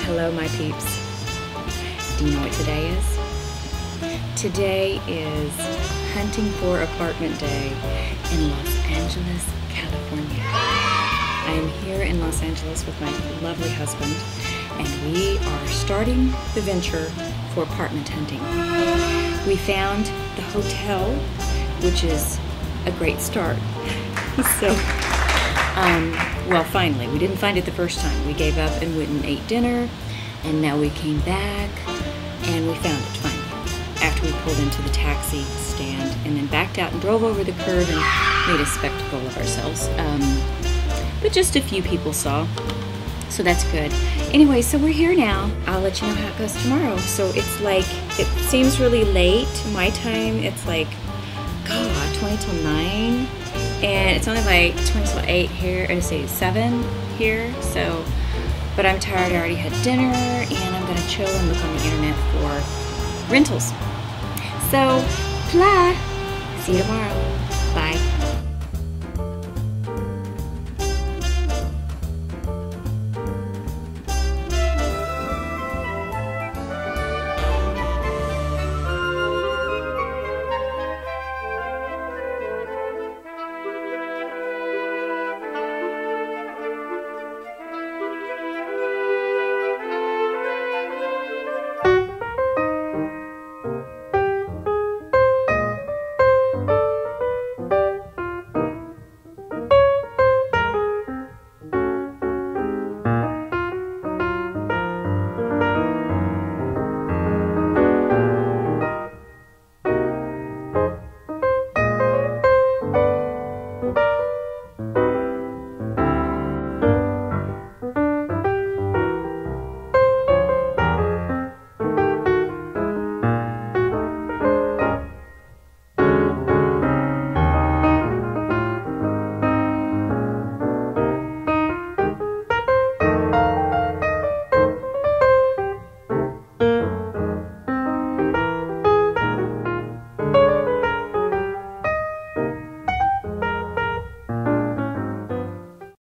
Hello, my peeps. Do you know what today is? Today is Hunting for Apartment Day in Los Angeles, California. I am here in Los Angeles with my lovely husband, and we are starting the venture for apartment hunting. We found the hotel, which is a great start. Well, finally, we didn't find it the first time. We gave up and went and ate dinner, and now we came back and we found it finally after we pulled into the taxi stand and then backed out and drove over the curb and made a spectacle of ourselves. But just a few people saw, so that's good. Anyway, so we're here now. I'll let you know how it goes tomorrow. So it's like, it seems really late. My time, it's like, God, 20 till 9. And it's only like 20 till 8 here, or to say 7 here, so, but I'm tired. I already had dinner, and I'm gonna chill and look on the internet for rentals. So, blah, see you tomorrow.